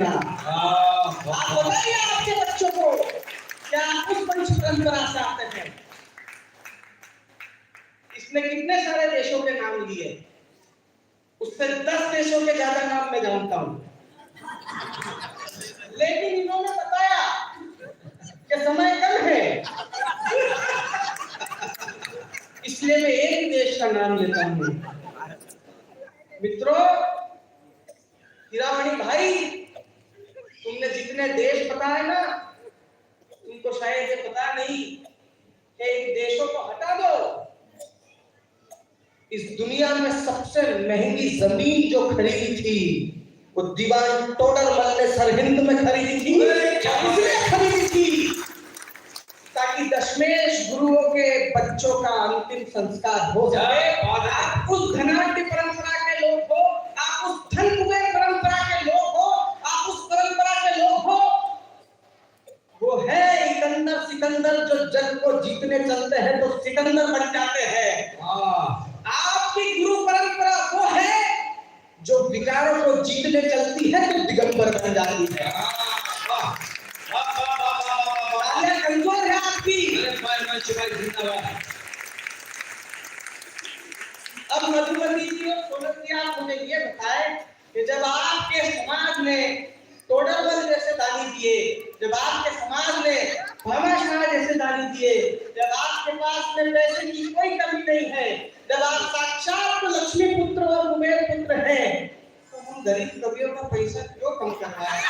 आप बताइए आपके बच्चों को क्या उस वंश परंपरा से आते हैं? इसने कितने सारे देशों के नाम लिए, उससे 10 देशों के ज्यादा नाम मैं जानता हूं, लेकिन इन्होंने बताया कि समय कम है, इसलिए मैं एक देश का नाम लेता हूं। मित्रों, हीरामणि भाई, तुमने जितने देश बताए ना, तुमको शायद ये पता नहीं कि इन देशों को हटा दो, इस दुनिया में सबसे महंगी जमीन जो खरीदी थी वो दीवान टोडरमल ने सरहिंद में खरीदी थी। इसलिए खरीदी थी ताकि दशमेश गुरुओं के बच्चों का अंतिम संस्कार हो जाए। आप उस धनाढ्य परंपरा के लोग हो, आप उस धन कुबेर परंपरा के लोग हो, आप उस परंपरा के लोग हो। वो है सिकंदर, सिकंदर जो जग को जीतने चलते हैं तो सिकंदर बन जाते हैं। आपकी गुरु परंपरा वो है जो विकारों को जीतने चलती है तो दिगंबर बन जाती है। कमजोर है आपकी। अब मधुमती जी और सोनम जी, आप मुझे ये बताएं कि जब आपके समाज ने टोडरमल जैसे दानी दिए, जब आपके समाज ने भामाशाह जैसे दानी दिए, जब आपके पास में पैसे की कोई कमी नहीं है, जब आप साक्षात लक्ष्मी पुत्र और कुबेर पुत्र हैं, तो हम गरीब कवियों का पैसा क्यों कम कर रहा है?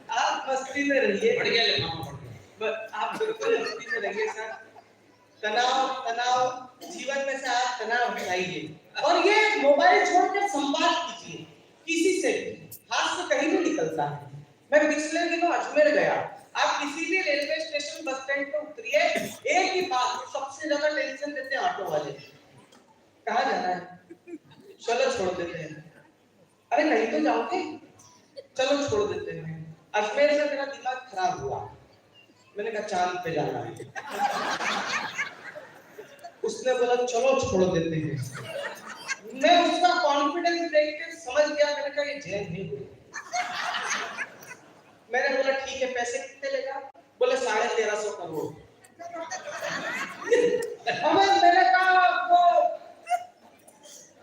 आप मस्ती में रहिए, बढ़िया आप बिल्कुल मस्ती में रहिए सर। तनाव जीवन में से आप तनाव हटाइए और ये मोबाइल छोड़कर संवाद कीजिए किसी से। हाथ से कहीं नहीं निकलता है। मैं पिछले दिनों अजमेर गया, आप किसी भी रेलवे स्टेशन बस स्टैंड पे उतरिए, एक ही बात सबसे ज्यादा टेंशन देते हैं ऑटो वाले, कहाँ जाना है? चलो छोड़ देते हैं। अरे कहीं तो जाओगे? चलो छोड़ देते हैं। अजमेर से मेरा दिमाग खराब हुआ, मैंने कहा चांद पे जाना है। उसने बोला चलो छोड़ देते हैं। मैं उसका कॉन्फिडेंस देख के समझ गया, मैंने कहा ये जैन नहीं हुई। मैंने बोला ठीक है, पैसे कितने लेगा? बोले 1350 करोड़। मैंने कहा वो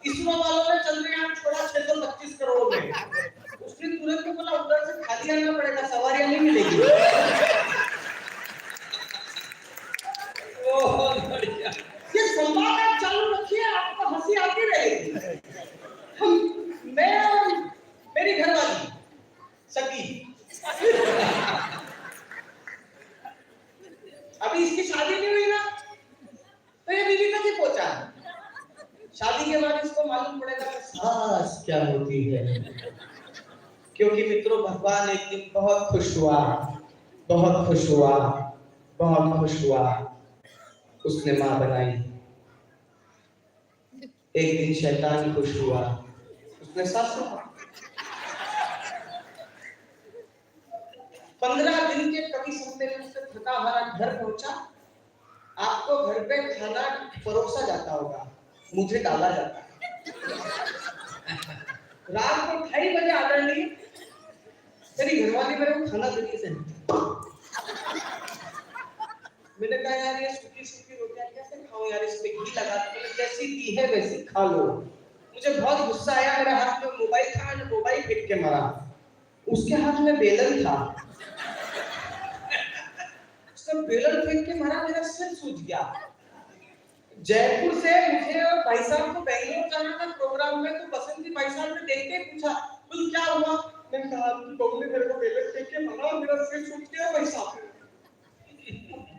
इसरो वालों ने चंद्रयान छोड़ा 625 करोड़ में। उसने तुरंत बोला उधर से खाली आना पड़ेगा, सवारियां नहीं मिलेगी। ये संवाद आप चालू रखिए, आपको हंसी आती रहेगी। मैं और मेरी घरवाली सगी, अभी इसकी शादी नहीं हुई ना, तो ये बीवी तक ही पहुंचा। शादी के बाद इसको मालूम पड़ेगा कि सास क्या होती है। क्योंकि मित्रों, भगवान एक दिन बहुत खुश हुआ, बहुत खुश हुआ, बहुत खुश हुआ। उसने मां बनाई। एक दिन शैतान खुश हुआ, उसने सास बनाई। 15 दिन के कवि सम्मेलन से थका हारा घर पहुंचा। आपको घर पे खाना परोसा जाता होगा, मुझे डाला जाता है। रात को 2:30 बजे आदरणीय मेरी घरवाली मेरे को खाना देती से, मैंने कहा यार ये सूखी सूखी रोटियां कैसे खाऊं यार, इस पे घी लगा के जैसी दी है वैसी खा लो। मुझे बहुत गुस्सा आया, मेरे हाथ में मोबाइल था, मैंने मोबाइल फेंक के मारा। उसके हाथ में बेलन था, उसने बेलन फेंक के मारा, मेरा सिर सूज गया। जयपुर से मुझे और भाई साहब को बेंगलोर जाना था प्रोग्राम में, तो बसंती भाई साहब ने देख के पूछा बोल क्या हुआ? मैंने कहा आपकी बहू ने मेरे को बेलन फेंक के मारा, मेरा सिर सूज गया भाई साहब।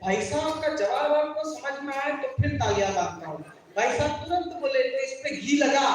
भाई साहब का जवाब आपको समझ में आए तो फिर तालियां मारता हूँ। भाई साहब तुरंत बोले तो इस पे घी लगा।